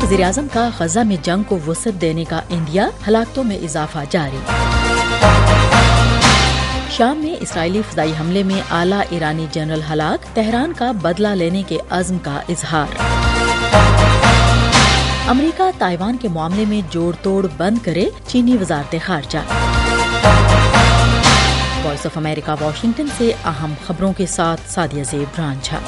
वज़ीर-ए-आज़म का गजा में जंग को वुसअत देने का इंदिया, हलाकतों में इजाफा जारी। शाम में इसराइली फ़ज़ाई हमले में आला ईरानी जनरल हलाक, तेहरान का बदला लेने के अज़्म का इजहार। अमेरिका ताइवान के मामले में जोड़ तोड़ बंद करे, चीनी वज़ारत ख़ारजा। वॉइस ऑफ अमेरिका वाशिंगटन से अहम खबरों के साथ सादिया ज़ेब रांझा।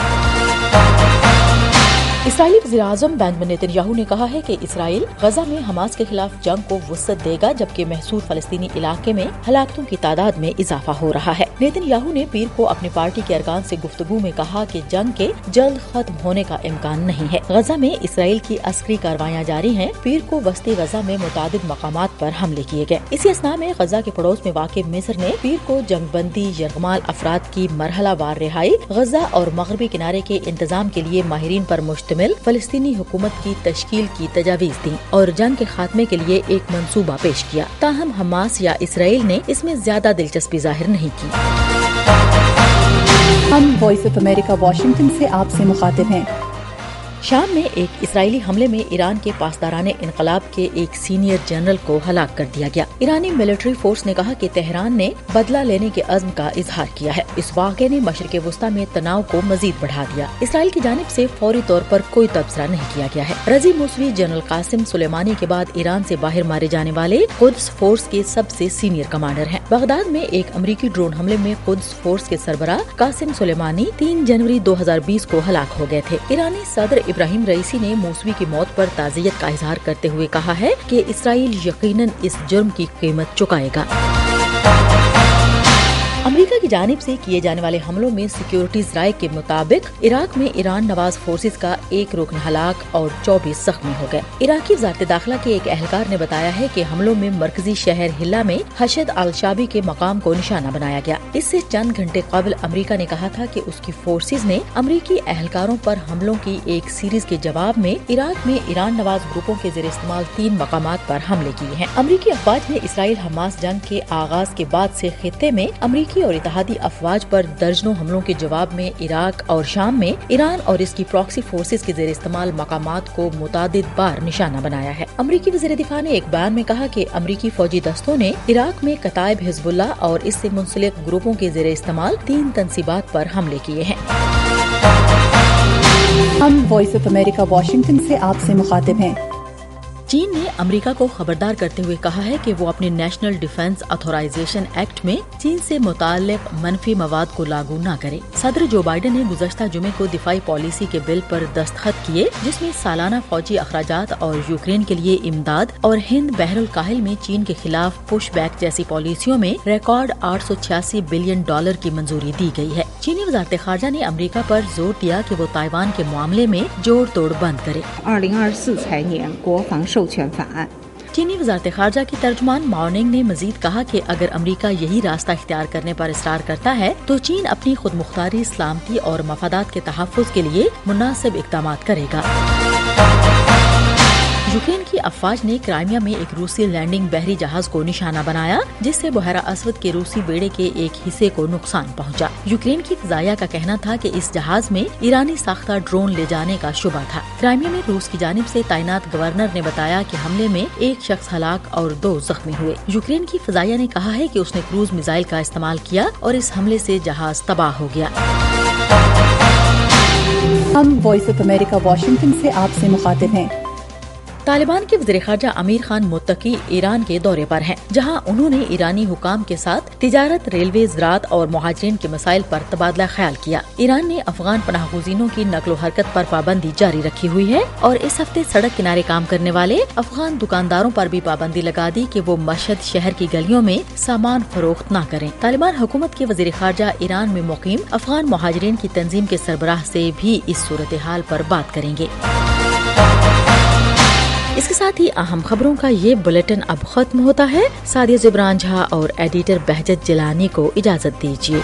इसराइली वज़ीर-ए-आज़म बेंजामिन नेतन्याहू ने कहा है कि इसराइल गजा में हमास के खिलाफ जंग को वुसअत देगा, जबकि महसूर फलस्तीनी इलाके में हलाकतों की तादाद में इजाफा हो रहा है। नेतन्याहू ने पीर को अपनी पार्टी के अरकान से गुफ्तगू में कहा कि जंग के जल्द खत्म होने का इम्कान नहीं है। गजा में इसराइल की अस्करी कार्रवाइयाँ जारी हैं। पीर को वस्ती गजा में मुतादिद मकामात पर हमले किए गए। इसी असना में गजा के पड़ोस में वाक़ मिस्र ने पीर को जंगबंदी यरगमाल अफराद की मरहलावार रिहाई, गजा और मगरबी किनारे के इंतजाम के लिए माहिरीन पर मुश्तमिल फलस्तीनी हुकूमत की तश्कील की तजावीज़ दी और जंग के खात्मे के लिए एक मंसूबा पेश किया। ताहम हमास या इसराइल ने इसमें ज्यादा दिलचस्पी जाहिर नहीं की। हम वॉइस ऑफ अमेरिका वाशिंगटन से आपसे मुखातिब हैं। शाम में एक इसराइली हमले में ईरान के पासदाराने इनकलाब के एक सीनियर जनरल को हलाक कर दिया गया। ईरानी मिलिट्री फोर्स ने कहा कि तेहरान ने बदला लेने के अज़्म का इजहार किया है। इस वाक़े ने मशरिक़ वुस्ता में तनाव को मजीद बढ़ा दिया। इसराइल की जानिब से फौरी तौर पर कोई तबसरा नहीं किया गया है। रजी मूसवी जनरल कासिम सुलेमानी के बाद ईरान से बाहर मारे जाने वाले कुद्स फोर्स के सबसे सीनियर कमांडर हैं। बगदाद में एक अमरीकी ड्रोन हमले में कुद्स फोर्स के सरबराह कासिम सुलेमानी 3 जनवरी 2020 को हलाक हो गए थे। ईरानी सदर इब्राहिम रईसी ने मूसवी की मौत पर ताज़ियत का इजहार करते हुए कहा है कि इसराइल यकीनन इस जुर्म की कीमत चुकाएगा। अमेरिका की जानिब से किए जाने वाले हमलों में सिक्योरिटीज राय के मुताबिक इराक में ईरान नवाज फोर्सेज का एक रुकन हलाक और 24 जख्मी हो गए। इराकी वज़ारत दाखिला के एक एहलकार ने बताया है कि हमलों में मरकजी शहर हिल्ला में हशद अल-शाबी के मकाम को निशाना बनाया गया। इससे चंद घंटे कबल अमेरिका ने कहा था कि उसकी फोर्सेज ने अमरीकी एहलकारों पर हमलों की एक सीरीज के जवाब में इराक में ईरान नवाज ग्रुपों के ज़ेर इस्तेमाल 3 मकामात पर हमले किए हैं। अमरीकी अफवाज ने इसराइल हमास जंग के आगाज के बाद से खित्ते में अमरीकी और इत्तेहादी अफवाज पर दर्जनों हमलों के जवाब में इराक और शाम में ईरान और इसकी प्रॉक्सी फोर्सेज के ज़ेर इस्तेमाल मकामात को मुतादिद बार निशाना बनाया है। अमरीकी वज़ीर दिफा ने एक बयान में कहा कि अमरीकी फौजी दस्तों ने इराक में कताइब हिजबुल्लाह और इससे मुंसलिक ग्रुपों के ज़ेर इस्तेमाल 3 तंसीबात पर हमले किए हैं। हम वॉइस ऑफ अमेरिका वाशिंगटन से आपसे मुखातिब हैं। चीन ने अमेरिका को खबरदार करते हुए कहा है कि वो अपने नेशनल डिफेंस ऑथराइजेशन एक्ट में चीन से मुताल्लिक मनफी मवाद को लागू न करे। सदर जो बाइडेन ने गुज़श्ता जुमे को दिफाई पॉलिसी के बिल पर दस्तखत किए, जिसमें सालाना फौजी अखराजात और यूक्रेन के लिए इमदाद और हिंद बहरुल काहिल में चीन के खिलाफ पुश बैक जैसी पॉलिसियों में रिकॉर्ड $886 बिलियन की मंजूरी दी गई है। चीनी वज़ारत ख़ारजा ने अमेरिका पर जोर दिया कि वो ताइवान के मामले में जोड़ तोड़ बंद करे। 2024财年国防授权法案 चीनी वज़ारत ख़ारजा की तर्जुमान माओनिंग ने मजीद कहा कि अगर अमेरिका यही रास्ता इख्तियार करने पर इसरार करता है तो चीन अपनी खुद मुख्तारी, सलामती और मफादात के तहफ़्फ़ुज़ के लिए मुनासिब इक़दामात करेगा। यूक्रेन की अफवाज ने क्राइमिया में एक रूसी लैंडिंग बहरी जहाज को निशाना बनाया, जिससे बहरा असवद के रूसी बेड़े के एक हिस्से को नुकसान पहुंचा। यूक्रेन की फ़ज़ाइया का कहना था कि इस जहाज में ईरानी साख्ता ड्रोन ले जाने का शुबा था। क्राइमिया में रूस की जानिब से तैनात गवर्नर ने बताया कि हमले में एक शख्स हलाक और 2 जख्मी हुए। यूक्रेन की फ़ज़ाइया ने कहा है कि उसने क्रूज मिसाइल का इस्तेमाल किया और इस हमले से जहाज तबाह हो गया। हम वॉइस ऑफ अमेरिका वाशिंगटन से आपसे मुखातिब हैं। तालिबान के वज़ीर ख़ारजा अमीर खान मुत्तकी ईरान के दौरे पर हैं, जहां उन्होंने ईरानी हुकाम के साथ तिजारत, रेलवे, ज़राअत और मुहाजिरीन के मसाइल पर तबादला ख्याल किया। ईरान ने अफगान पनाहगुज़ीनों की नकलो हरकत पर पाबंदी जारी रखी हुई है और इस हफ्ते सड़क किनारे काम करने वाले अफगान दुकानदारों पर भी पाबंदी लगा दी कि वो मशहद शहर की गलियों में सामान फरोख्त न करें। तालिबान हुकूमत के वज़ीर ख़ारजा ईरान में मुकीम अफगान मुहाजिरीन की तंजीम के सरबराह से भी इस सूरत हाल पर बात करेंगे। इसके साथ ही अहम खबरों का ये बुलेटिन अब खत्म होता है। सादिया ज़ेब रांझा और एडिटर बहजत जिलानी को इजाजत दीजिए।